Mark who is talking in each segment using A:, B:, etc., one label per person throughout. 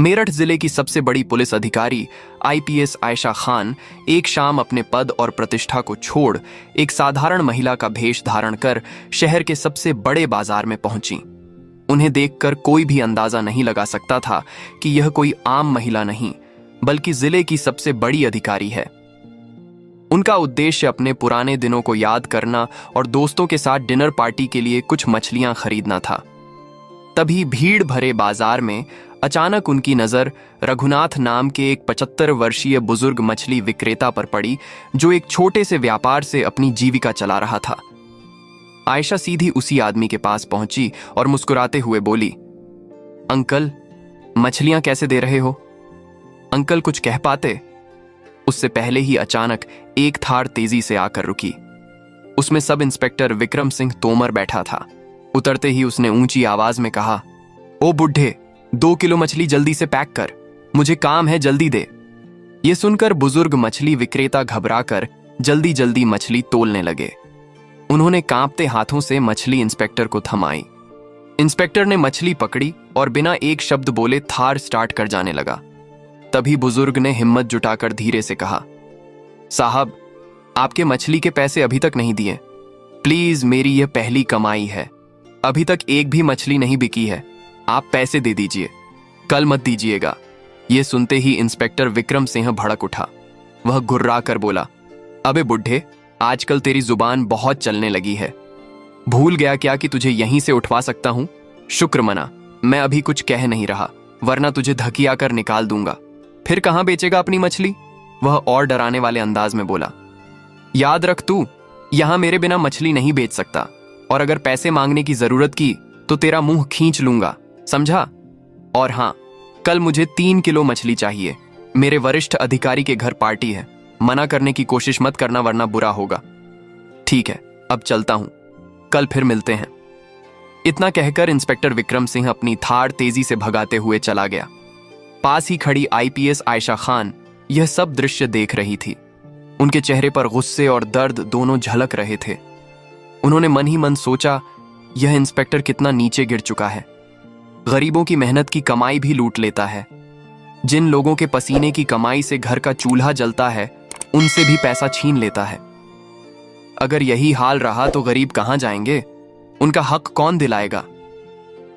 A: मेरठ जिले की सबसे बड़ी पुलिस अधिकारी आईपीएस आयशा खान एक शाम अपने पद और प्रतिष्ठा को छोड़ एक साधारण महिला का भेष धारण कर शहर के सबसे बड़े बाजार में पहुंची। उन्हें देखकर कोई भी अंदाजा नहीं लगा सकता था कि यह कोई आम महिला नहीं बल्कि जिले की सबसे बड़ी अधिकारी है। उनका उद्देश्य अपने पुराने दिनों को याद करना और दोस्तों के साथ डिनर पार्टी के लिए कुछ मछलियां खरीदना था। तभी भीड़ भरे बाजार में अचानक उनकी नजर रघुनाथ नाम के एक 75 वर्षीय बुजुर्ग मछली विक्रेता पर पड़ी, जो एक छोटे से व्यापार से अपनी जीविका चला रहा था। आयशा सीधी उसी आदमी के पास पहुंची और मुस्कुराते हुए बोली, अंकल, मछलियां कैसे दे रहे हो? अंकल कुछ कह पाते, उससे पहले ही अचानक एक थार तेजी से आकर रुकी। उसमें सब इंस्पेक्टर विक्रम सिंह तोमर बैठा था। उतरते ही उसने ऊंची आवाज में कहा, ओ बुढ़े, 2 किलो मछली जल्दी से पैक कर, मुझे काम है, जल्दी दे। ये सुनकर बुजुर्ग मछली विक्रेता घबराकर जल्दी जल्दी मछली तोलने लगे। उन्होंने कांपते हाथों से मछली इंस्पेक्टर को थमाई। इंस्पेक्टर ने मछली पकड़ी और बिना एक शब्द बोले थार स्टार्ट कर जाने लगा। तभी बुजुर्ग ने हिम्मत जुटाकर धीरे से कहा, साहब, आपके मछली के पैसे अभी तक नहीं दिए। प्लीज, मेरी यह पहली कमाई है, अभी तक एक भी मछली नहीं बिकी है, आप पैसे दे दीजिए, कल मत दीजिएगा। यह सुनते ही इंस्पेक्टर विक्रम सिंह भड़क उठा। वह गुर्रा कर बोला, अबे बुढ़े, आजकल तेरी जुबान बहुत चलने लगी है, भूल गया क्या कि तुझे यहीं से उठवा सकता हूं? शुक्र मना, मैं अभी कुछ कह नहीं रहा, वरना तुझे धकिया कर निकाल दूंगा। फिर कहां बेचेगा अपनी मछली? वह और डराने वाले अंदाज में बोला, याद रख, तू यहां मेरे बिना मछली नहीं बेच सकता, और अगर पैसे मांगने की जरूरत की तो तेरा मुंह खींच लूंगा, समझा? और हां, कल मुझे 3 किलो मछली चाहिए, मेरे वरिष्ठ अधिकारी के घर पार्टी है, मना करने की कोशिश मत करना वरना बुरा होगा। ठीक है, अब चलता हूं, कल फिर मिलते हैं। इतना कहकर इंस्पेक्टर विक्रम सिंह अपनी थार तेजी से भगाते हुए चला गया। पास ही खड़ी आईपीएस आयशा खान यह सब दृश्य देख रही थी। उनके चेहरे पर गुस्से और दर्द दोनों झलक रहे थे। उन्होंने मन ही मन सोचा, यह इंस्पेक्टर कितना नीचे गिर चुका है, गरीबों की मेहनत की कमाई भी लूट लेता है। जिन लोगों के पसीने की कमाई से घर का चूल्हा जलता है, उनसे भी पैसा छीन लेता है। अगर यही हाल रहा तो गरीब कहां जाएंगे? उनका हक कौन दिलाएगा?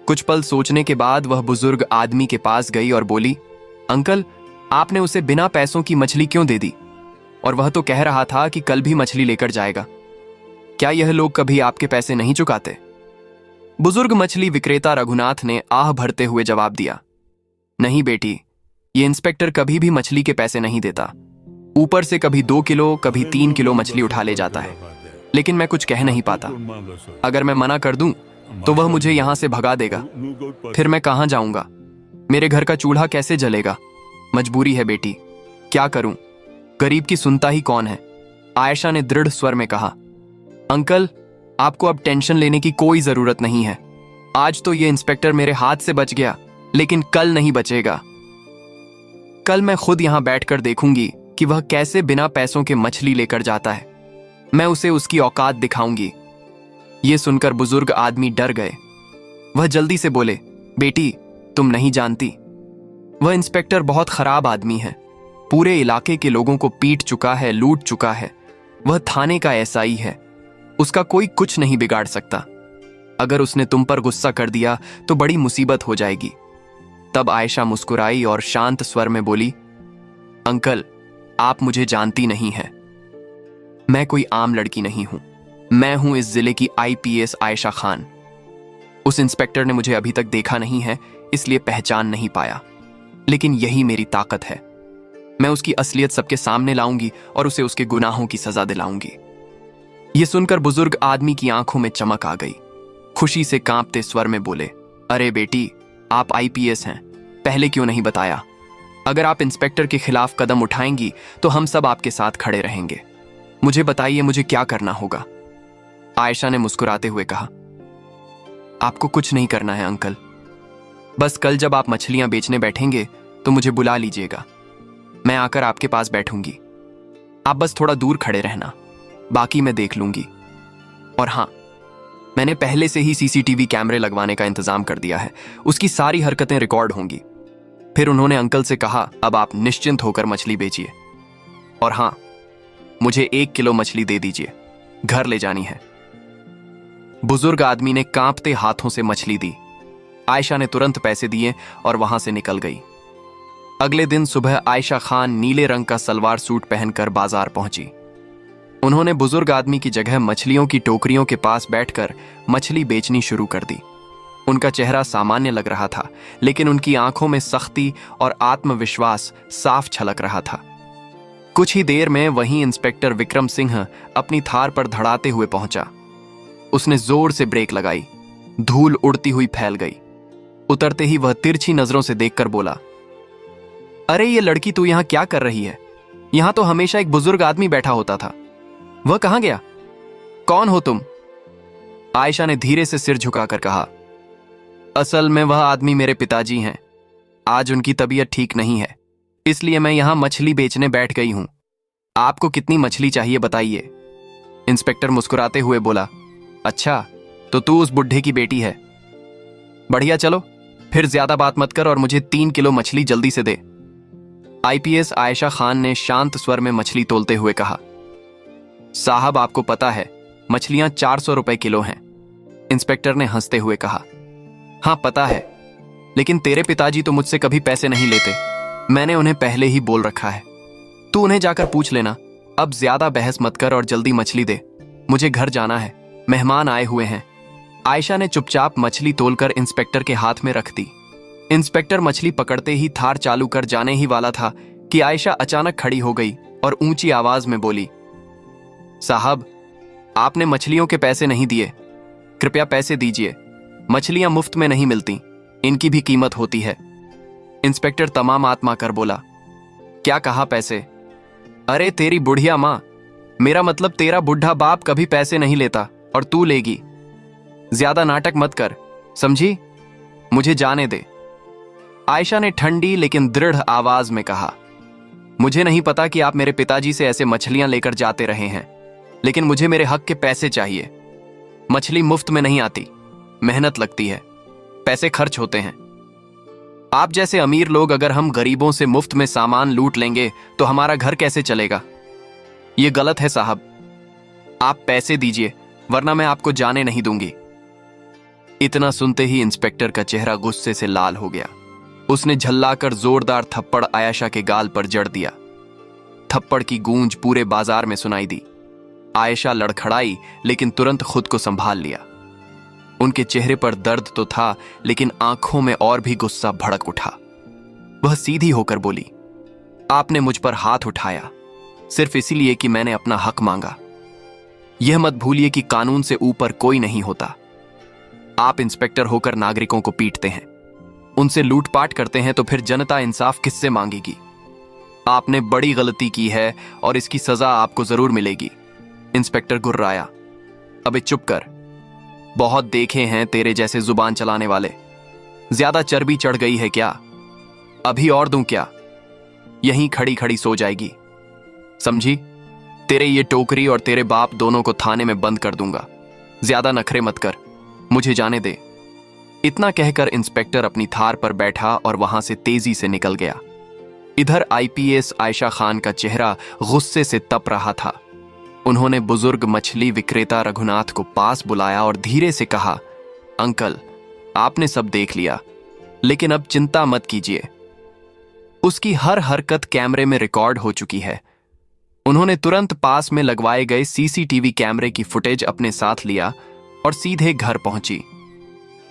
A: कुछ पल सोचने के बाद वह बुजुर्ग आदमी के पास गई और बोली, अंकल, आपने उसे बिना पैसों की मछली क्यों दे दी? और वह तो कह रहा था कि कल भी मछली लेकर जाएगा। क्या यह लोग कभी आपके पैसे नहीं चुकाते? बुजुर्ग मछली विक्रेता रघुनाथ ने आह भरते हुए जवाब दिया, नहीं बेटी, ये इंस्पेक्टर कभी भी मछली के पैसे नहीं देता। ऊपर से कभी 2 किलो कभी 3 किलो मछली उठा ले जाता है, लेकिन मैं कुछ कह नहीं पाता। अगर मैं मना कर दूं तो वह मुझे यहां से भगा देगा, फिर मैं कहां जाऊंगा? मेरे घर का चूल्हा कैसे जलेगा? मजबूरी है बेटी, क्या करूं? गरीब की सुनता ही कौन है? आयशा ने दृढ़ स्वर में कहा, अंकल, आपको अब टेंशन लेने की कोई जरूरत नहीं है। आज तो ये इंस्पेक्टर मेरे हाथ से बच गया, लेकिन कल नहीं बचेगा। कल मैं खुद यहां बैठकर देखूंगी कि वह कैसे बिना पैसों के मछली लेकर जाता है। मैं उसे उसकी औकात दिखाऊंगी। ये सुनकर बुजुर्ग आदमी डर गए। वह जल्दी से बोले, बेटी, तुम नहीं जानती, वह इंस्पेक्टर बहुत खराब आदमी है, पूरे इलाके के लोगों को पीट चुका है, लूट चुका है। वह थाने का एसआई है, उसका कोई कुछ नहीं बिगाड़ सकता। अगर उसने तुम पर गुस्सा कर दिया तो बड़ी मुसीबत हो जाएगी। तब आयशा मुस्कुराई और शांत स्वर में बोली, अंकल, आप मुझे जानती नहीं हैं। मैं कोई आम लड़की नहीं हूं, मैं हूं इस जिले की आईपीएस आयशा खान। उस इंस्पेक्टर ने मुझे अभी तक देखा नहीं है, इसलिए पहचान नहीं पाया, लेकिन यही मेरी ताकत है। मैं उसकी असलियत सबके सामने लाऊंगी और उसे उसके गुनाहों की सजा दिलाऊंगी। यह सुनकर बुजुर्ग आदमी की आंखों में चमक आ गई। खुशी से कांपते स्वर में बोले, अरे बेटी, आप आईपीएस हैं, पहले क्यों नहीं बताया? अगर आप इंस्पेक्टर के खिलाफ कदम उठाएंगी तो हम सब आपके साथ खड़े रहेंगे। मुझे बताइए, मुझे क्या करना होगा? आयशा ने मुस्कुराते हुए कहा, आपको कुछ नहीं करना है अंकल, बस कल जब आप मछलियां बेचने बैठेंगे तो मुझे बुला लीजिएगा, मैं आकर आपके पास बैठूंगी। आप बस थोड़ा दूर खड़े रहना, बाकी मैं देख लूंगी। और हां, मैंने पहले से ही सीसीटीवी कैमरे लगवाने का इंतजाम कर दिया है, उसकी सारी हरकतें रिकॉर्ड होंगी। फिर उन्होंने अंकल से कहा, अब आप निश्चिंत होकर मछली बेचिए, और हां, मुझे 1 किलो मछली दे दीजिए, घर ले जानी है। बुजुर्ग आदमी ने कांपते हाथों से मछली दी। आयशा ने तुरंत पैसे दिए और वहां से निकल गई। अगले दिन सुबह आयशा खान नीले रंग का सलवार सूट पहनकर बाजार पहुंची। उन्होंने बुजुर्ग आदमी की जगह मछलियों की टोकरियों के पास बैठकर मछली बेचनी शुरू कर दी। उनका चेहरा सामान्य लग रहा था, लेकिन उनकी आंखों में सख्ती और आत्मविश्वास साफ छलक रहा था। कुछ ही देर में वहीं इंस्पेक्टर विक्रम सिंह अपनी थार पर धड़ाते हुए पहुंचा। उसने जोर से ब्रेक लगाई। धूल उड़ती हुई फैल गई। उतरते ही वह तिरछी नजरों से देखकर बोला, अरे ये लड़की तू यहां क्या कर रही है? यहां तो हमेशा एक बुजुर्ग आदमी बैठा होता था, वह कहां गया? कौन हो तुम? आयशा ने धीरे से सिर झुकाकर कहा, असल में वह आदमी मेरे पिताजी हैं। आज उनकी तबीयत ठीक नहीं है, इसलिए मैं यहां मछली बेचने बैठ गई हूं। आपको कितनी मछली चाहिए बताइए? इंस्पेक्टर मुस्कुराते हुए बोला, अच्छा, तो तू उस बुढ़े की बेटी है? बढ़िया, चलो फिर ज्यादा बात मत कर और मुझे 3 किलो मछली जल्दी से दे। आईपीएस आयशा खान ने शांत स्वर में मछली तोलते हुए कहा, साहब आपको पता है मछलियां 400 रुपए किलो हैं। इंस्पेक्टर ने हंसते हुए कहा, हां पता है, लेकिन तेरे पिताजी तो मुझसे कभी पैसे नहीं लेते। मैंने उन्हें पहले ही बोल रखा है। तू उन्हें जाकर पूछ लेना। अब ज्यादा बहस मत कर और जल्दी मछली दे, मुझे घर जाना है, मेहमान आए हुए हैं। आयशा ने चुपचाप मछली तोलकर इंस्पेक्टर के हाथ में रख दी। इंस्पेक्टर मछली पकड़ते ही थार चालू कर जाने ही वाला था कि आयशा अचानक खड़ी हो गई और ऊंची आवाज में बोली, साहब, आपने मछलियों के पैसे नहीं दिए, कृपया पैसे दीजिए। मछलियां मुफ्त में नहीं मिलती, इनकी भी कीमत होती है। इंस्पेक्टर तमाम आत्मा कर बोला, क्या कहा पैसे? अरे तेरी बुढ़िया मां, मेरा मतलब तेरा बुढ़ा बाप कभी पैसे नहीं लेता और तू लेगी। ज्यादा नाटक मत कर, समझी? मुझे जाने दे। आयशा ने ठंडी लेकिन दृढ़ आवाज में कहा, मुझे नहीं पता कि आप मेरे पिताजी से ऐसे मछलियां लेकर जाते रहे हैं, लेकिन मुझे मेरे हक के पैसे चाहिए। मछली मुफ्त में नहीं आती, मेहनत लगती है, पैसे खर्च होते हैं। आप जैसे अमीर लोग अगर हम गरीबों से मुफ्त में सामान लूट लेंगे तो हमारा घर कैसे चलेगा? यह गलत है साहब। आप पैसे दीजिए, वरना मैं आपको जाने नहीं दूंगी। इतना सुनते ही इंस्पेक्टर का चेहरा गुस्से से लाल हो गया। उसने झल्लाकर जोरदार थप्पड़ आयशा के गाल पर जड़ दिया। थप्पड़ की गूंज पूरे बाजार में सुनाई दी। आयशा लड़खड़ाई, लेकिन तुरंत खुद को संभाल लिया। उनके चेहरे पर दर्द तो था, लेकिन आंखों में और भी गुस्सा भड़क उठा। वह सीधी होकर बोली, आपने मुझ पर हाथ उठाया सिर्फ इसीलिए कि मैंने अपना हक मांगा। यह मत भूलिए कि कानून से ऊपर कोई नहीं होता। आप इंस्पेक्टर होकर नागरिकों को पीटते हैं, उनसे लूटपाट करते हैं, तो फिर जनता इंसाफ किससे मांगेगी? आपने बड़ी गलती की है और इसकी सजा आपको जरूर मिलेगी। इंस्पेक्टर गुर्राया, अबे चुप कर, बहुत देखे हैं तेरे जैसे जुबान चलाने वाले। ज्यादा चर्बी चढ़ गई है क्या? अभी और दूं क्या? यहीं खड़ी खड़ी सो जाएगी, समझी? तेरे ये टोकरी और तेरे बाप दोनों को थाने में बंद कर दूंगा। ज्यादा नखरे मत कर, मुझे जाने दे। इतना कहकर इंस्पेक्टर अपनी थार पर बैठा और वहां से तेजी से निकल गया। इधर आईपीएस आयशा खान का चेहरा गुस्से से तप रहा था। उन्होंने बुजुर्ग मछली विक्रेता रघुनाथ को पास बुलाया और धीरे से कहा, अंकल, आपने सब देख लिया, लेकिन अब चिंता मत कीजिए। उसकी हर हरकत कैमरे में रिकॉर्ड हो चुकी है। उन्होंने तुरंत पास में लगवाए गए सीसीटीवी कैमरे की फुटेज अपने साथ लिया और सीधे घर पहुंची।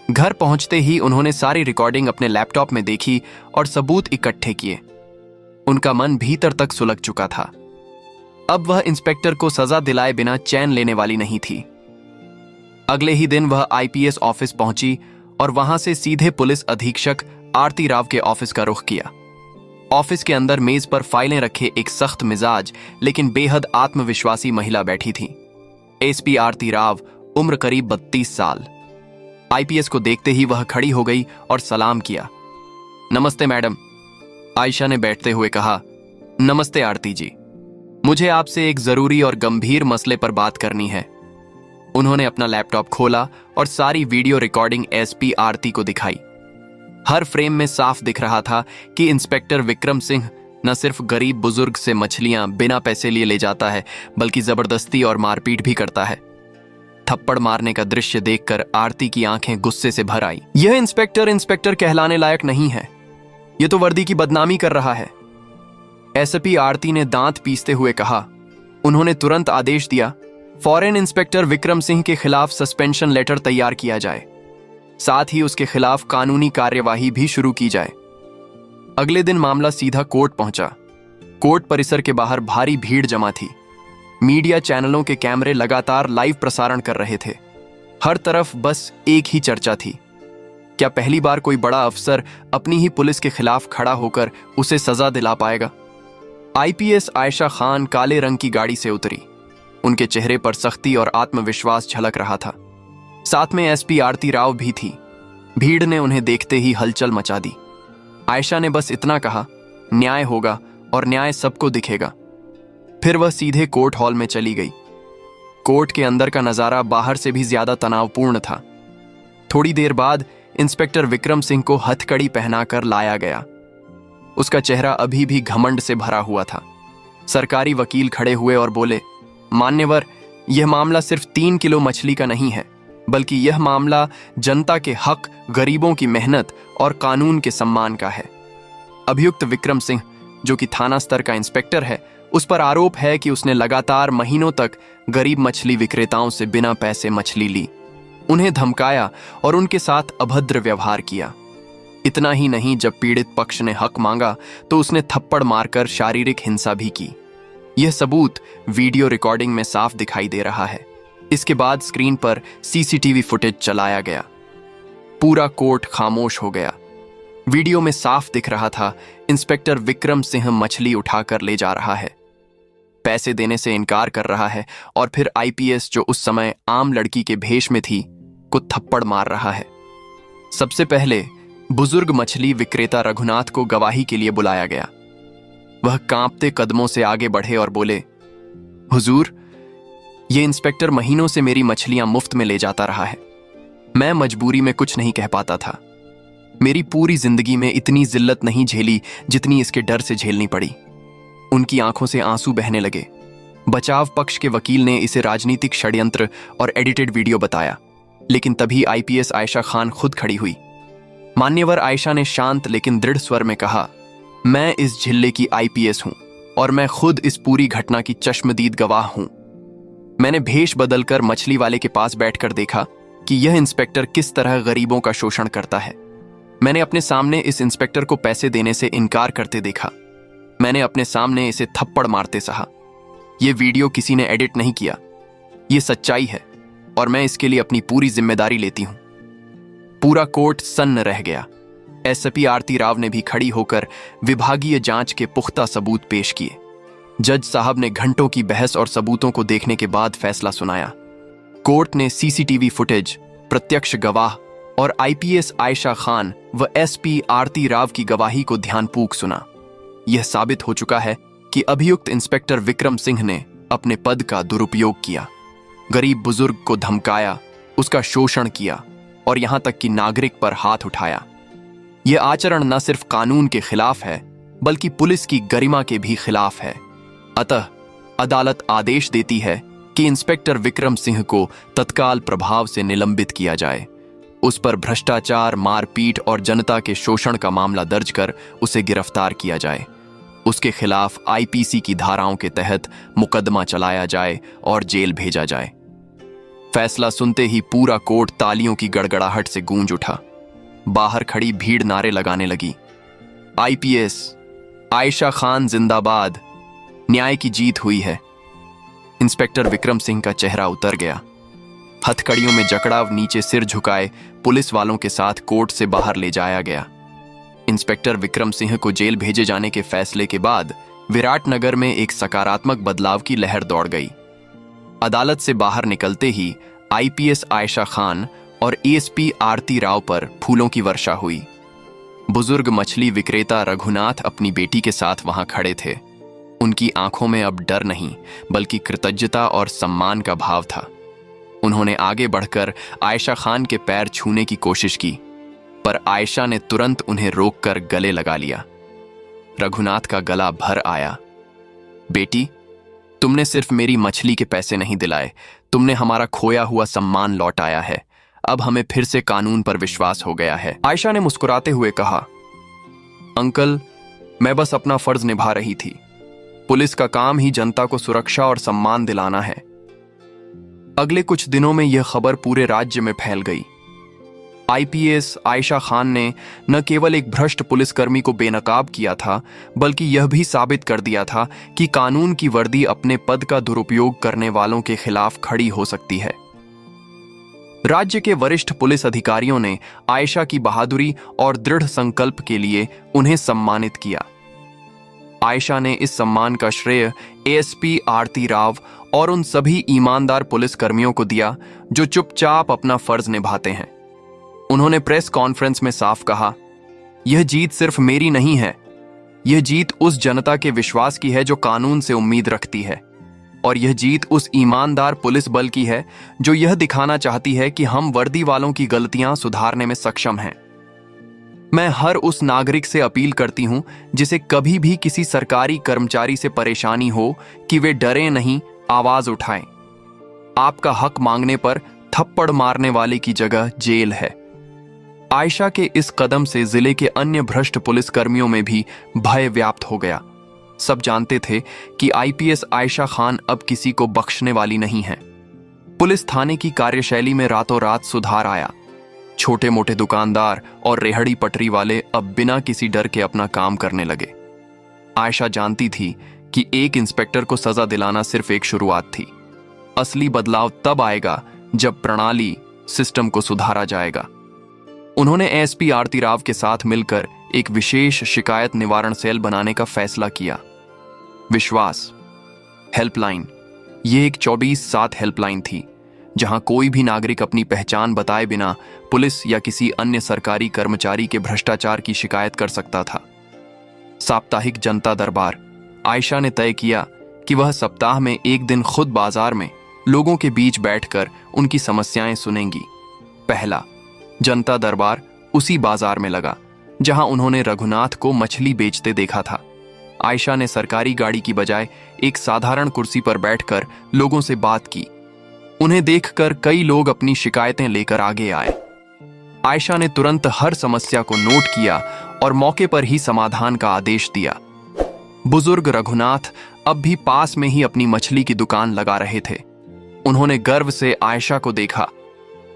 A: घर पहुंचते ही उन्होंने सारी रिकॉर्डिंग अपने लैपटॉप में देखी और सबूत इकट्ठे किए। उनका मन भीतर तक सुलग चुका था। अब वह इंस्पेक्टर को सजा दिलाए बिना चैन लेने वाली नहीं थी। अगले ही दिन वह आईपीएस ऑफिस पहुंची और वहां से सीधे पुलिस अधीक्षक आरती राव के ऑफिस का रुख किया। ऑफिस के अंदर मेज पर फाइलें रखे एक सख्त मिजाज लेकिन बेहद आत्मविश्वासी महिला बैठी थी। एसपी आरती राव, उम्र करीब 32 साल। आईपीएस को देखते ही वह खड़ी हो गई और सलाम किया। नमस्ते मैडम, आयशा ने बैठते हुए कहा। नमस्ते आरती जी, मुझे आपसे एक जरूरी और गंभीर मसले पर बात करनी है। उन्होंने अपना लैपटॉप खोला और सारी वीडियो रिकॉर्डिंग एसपी आरती को दिखाई। हर फ्रेम में साफ दिख रहा था कि इंस्पेक्टर विक्रम सिंह न सिर्फ गरीब बुजुर्ग से मछलियां बिना पैसे लिए ले जाता है, बल्कि जबरदस्ती और मारपीट भी करता है। थप्पड़ मारने का दृश्य देखकर आरती की आंखें गुस्से से भर आई। यह इंस्पेक्टर कहलाने लायक नहीं है, यह तो वर्दी की बदनामी कर रहा है। एसपी आरती ने दांत पीसते हुए कहा। उन्होंने तुरंत आदेश दिया, फॉरेन इंस्पेक्टर विक्रम सिंह के खिलाफ सस्पेंशन लेटर तैयार किया जाए, साथ ही उसके खिलाफ कानूनी कार्यवाही भी शुरू की जाए। अगले दिन मामला सीधा कोर्ट पहुंचा। कोर्ट परिसर के बाहर भारी भीड़ जमा थी। मीडिया चैनलों के कैमरे लगातार लाइव प्रसारण कर रहे थे। हर तरफ बस एक ही चर्चा थी, क्या पहली बार कोई बड़ा अफसर अपनी ही पुलिस के खिलाफ खड़ा होकर उसे सजा दिला पाएगा। आईपीएस आयशा खान काले रंग की गाड़ी से उतरी। उनके चेहरे पर सख्ती और आत्मविश्वास झलक रहा था। साथ में एसपी आरती राव भी थी। भीड़ ने उन्हें देखते ही हलचल मचा दी। आयशा ने बस इतना कहा, न्याय होगा और न्याय सबको दिखेगा। फिर वह सीधे कोर्ट हॉल में चली गई। कोर्ट के अंदर का नजारा बाहर से भी ज्यादा तनावपूर्ण था। थोड़ी देर बाद इंस्पेक्टर विक्रम सिंह को हथकड़ी पहनाकर लाया गया। उसका चेहरा अभी भी घमंड से भरा हुआ था। सरकारी वकील खड़े हुए और बोले, मान्यवर, यह मामला सिर्फ 3 किलो मछली का नहीं है, बल्कि यह मामला जनता के हक, गरीबों की मेहनत और कानून के सम्मान का है। अभियुक्त विक्रम सिंह, जो कि थाना स्तर का इंस्पेक्टर है, उस पर आरोप है कि उसने लगातार महीनों तक गरीब मछली विक्रेताओं से बिना पैसे मछली ली, उन्हें धमकाया और उनके साथ अभद्र व्यवहार किया। इतना ही नहीं, जब पीड़ित पक्ष ने हक मांगा तो उसने थप्पड़ मारकर शारीरिक हिंसा भी की। यह सबूत वीडियो रिकॉर्डिंग में साफ दिखाई दे रहा है। इसके बाद स्क्रीन पर सीसीटीवी फुटेज चलाया गया। पूरा कोर्ट खामोश हो गया। वीडियो में साफ दिख रहा था, इंस्पेक्टर विक्रम सिंह मछली उठाकर ले जा रहा है, पैसे देने से इनकार कर रहा है और फिर आईपीएस, जो उस समय आम लड़की के भेष में थी, को थप्पड़ मार रहा है। सबसे पहले बुजुर्ग मछली विक्रेता रघुनाथ को गवाही के लिए बुलाया गया। वह कांपते कदमों से आगे बढ़े और बोले, हुजूर, ये इंस्पेक्टर महीनों से मेरी मछलियां मुफ्त में ले जाता रहा है। मैं मजबूरी में कुछ नहीं कह पाता था। मेरी पूरी जिंदगी में इतनी जिल्लत नहीं झेली जितनी इसके डर से झेलनी पड़ी। उनकी आंखों से आंसू बहने लगे। बचाव पक्ष के वकील ने इसे राजनीतिक षड्यंत्र और एडिटेड वीडियो बताया, लेकिन तभी आईपीएस आयशा खान खुद खड़ी हुई। मान्यवर, आयशा ने शांत लेकिन दृढ़ स्वर में कहा, मैं इस जिले की आईपीएस हूं और मैं खुद इस पूरी घटना की चश्मदीद गवाह हूं। मैंने भेष बदलकर मछली वाले के पास बैठकर देखा कि यह इंस्पेक्टर किस तरह गरीबों का शोषण करता है। मैंने अपने सामने इस इंस्पेक्टर को पैसे देने से इनकार करते देखा। मैंने अपने सामने इसे थप्पड़ मारते सहा। यह वीडियो किसी ने एडिट नहीं किया, यह सच्चाई है और मैं इसके लिए अपनी पूरी जिम्मेदारी लेती हूं। पूरा कोर्ट सन्न रह गया। एसपी आरती राव ने भी खड़ी होकर विभागीय जांच के पुख्ता सबूत पेश किए। जज साहब ने घंटों की बहस और सबूतों को देखने के बाद फैसला सुनाया। कोर्ट ने सीसीटीवी फुटेज, प्रत्यक्ष गवाह और आईपीएस आयशा खान व एसपी आरती राव की गवाही को ध्यानपूर्वक सुना। यह साबित हो चुका है कि अभियुक्त इंस्पेक्टर विक्रम सिंह ने अपने पद का दुरुपयोग किया, गरीब बुजुर्ग को धमकाया, उसका शोषण किया और यहां तक कि नागरिक पर हाथ उठाया। यह आचरण न सिर्फ कानून के खिलाफ है, बल्कि पुलिस की गरिमा के भी खिलाफ है। अतः अदालत आदेश देती है कि इंस्पेक्टर विक्रम सिंह को तत्काल प्रभाव से निलंबित किया जाए। उस पर भ्रष्टाचार, मारपीट और जनता के शोषण का मामला दर्ज कर उसे गिरफ्तार किया जाए। उसके खिलाफ आईपीसी की धाराओं के तहत मुकदमा चलाया जाए और जेल भेजा जाए। फैसला सुनते ही पूरा कोर्ट तालियों की गड़गड़ाहट से गूंज उठा। बाहर खड़ी भीड़ नारे लगाने लगी, आईपीएस आयशा खान जिंदाबाद, न्याय की जीत हुई है। इंस्पेक्टर विक्रम सिंह का चेहरा उतर गया। हथकड़ियों में जकड़ाव नीचे सिर झुकाए पुलिस वालों के साथ कोर्ट से बाहर ले जाया गया। इंस्पेक्टर विक्रम सिंह को जेल भेजे जाने के फैसले के बाद विराटनगर में एक सकारात्मक बदलाव की लहर दौड़ गई। अदालत से बाहर निकलते ही आईपीएस आयशा खान और एएसपी आरती राव पर फूलों की वर्षा हुई। बुजुर्ग मछली विक्रेता रघुनाथ अपनी बेटी के साथ वहां खड़े थे। उनकी आंखों में अब डर नहीं, बल्कि कृतज्ञता और सम्मान का भाव था। उन्होंने आगे बढ़कर आयशा खान के पैर छूने की कोशिश की, पर आयशा ने तुरंत उन्हें रोककर गले लगा लिया। रघुनाथ का गला भर आया। बेटी, तुमने सिर्फ मेरी मछली के पैसे नहीं दिलाए, तुमने हमारा खोया हुआ सम्मान लौटाया है। अब हमें फिर से कानून पर विश्वास हो गया है। आयशा ने मुस्कुराते हुए कहा, अंकल, मैं बस अपना फर्ज निभा रही थी। पुलिस का काम ही जनता को सुरक्षा और सम्मान दिलाना है। अगले कुछ दिनों में यह खबर पूरे राज्य में फैल गई। आईपीएस आयशा खान ने न केवल एक भ्रष्ट पुलिसकर्मी को बेनकाब किया था, बल्कि यह भी साबित कर दिया था कि कानून की वर्दी अपने पद का दुरुपयोग करने वालों के खिलाफ खड़ी हो सकती है। राज्य के वरिष्ठ पुलिस अधिकारियों ने आयशा की बहादुरी और दृढ़ संकल्प के लिए उन्हें सम्मानित किया। आयशा ने इस सम्मान का श्रेय एएसपी आरती राव और उन सभी ईमानदार पुलिसकर्मियों को दिया जो चुपचाप अपना फर्ज निभाते हैं। उन्होंने प्रेस कॉन्फ्रेंस में साफ कहा, यह जीत सिर्फ मेरी नहीं है, यह जीत उस जनता के विश्वास की है जो कानून से उम्मीद रखती है, और यह जीत उस ईमानदार पुलिस बल की है जो यह दिखाना चाहती है कि हम वर्दी वालों की गलतियां सुधारने में सक्षम हैं। मैं हर उस नागरिक से अपील करती हूं जिसे कभी भी किसी सरकारी कर्मचारी से परेशानी हो कि वे डरे नहीं, आवाज उठाएं। आपका हक मांगने पर थप्पड़ मारने वाले की जगह जेल है। आयशा के इस कदम से जिले के अन्य भ्रष्ट पुलिसकर्मियों में भी भय व्याप्त हो गया। सब जानते थे कि आईपीएस आयशा खान अब किसी को बख्शने वाली नहीं है। पुलिस थाने की कार्यशैली में रातों रात सुधार आया। छोटे मोटे दुकानदार और रेहड़ी पटरी वाले अब बिना किसी डर के अपना काम करने लगे। आयशा जानती थी कि एक इंस्पेक्टर को सजा दिलाना सिर्फ एक शुरुआत थी। असली बदलाव तब आएगा जब प्रणाली, सिस्टम को सुधारा जाएगा। उन्होंने एसपी आरती राव के साथ मिलकर एक विशेष शिकायत निवारण सेल बनाने का फैसला किया। विश्वास हेल्पलाइन, ये एक 24/7 हेल्पलाइन थी जहां कोई भी नागरिक अपनी पहचान बताए बिना पुलिस या किसी अन्य सरकारी कर्मचारी के भ्रष्टाचार की शिकायत कर सकता था। साप्ताहिक जनता दरबार, आयशा ने तय किया कि वह सप्ताह में एक दिन खुद बाजार में लोगों के बीच बैठकर उनकी समस्याएं सुनेंगी। पहला जनता दरबार उसी बाजार में लगा जहां उन्होंने रघुनाथ को मछली बेचते देखा था। आयशा ने सरकारी गाड़ी की बजाय एक साधारण कुर्सी पर बैठकर लोगों से बात की। उन्हें देखकर कई लोग अपनी शिकायतें लेकर आगे आए। आयशा ने तुरंत हर समस्या को नोट किया और मौके पर ही समाधान का आदेश दिया। बुजुर्ग रघुनाथ अब भी पास में ही अपनी मछली की दुकान लगा रहे थे। उन्होंने गर्व से आयशा को देखा।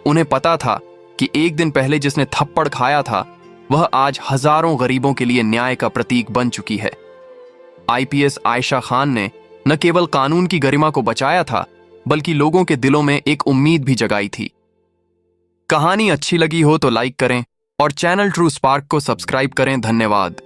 A: उन्हें पता था कि एक दिन पहले जिसने थप्पड़ खाया था वह आज हजारों गरीबों के लिए न्याय का प्रतीक बन चुकी है। आईपीएस आयशा खान ने न केवल कानून की गरिमा को बचाया था, बल्कि लोगों के दिलों में एक उम्मीद भी जगाई थी। कहानी अच्छी लगी हो तो लाइक करें और चैनल ट्रू स्पार्क को सब्सक्राइब करें। धन्यवाद।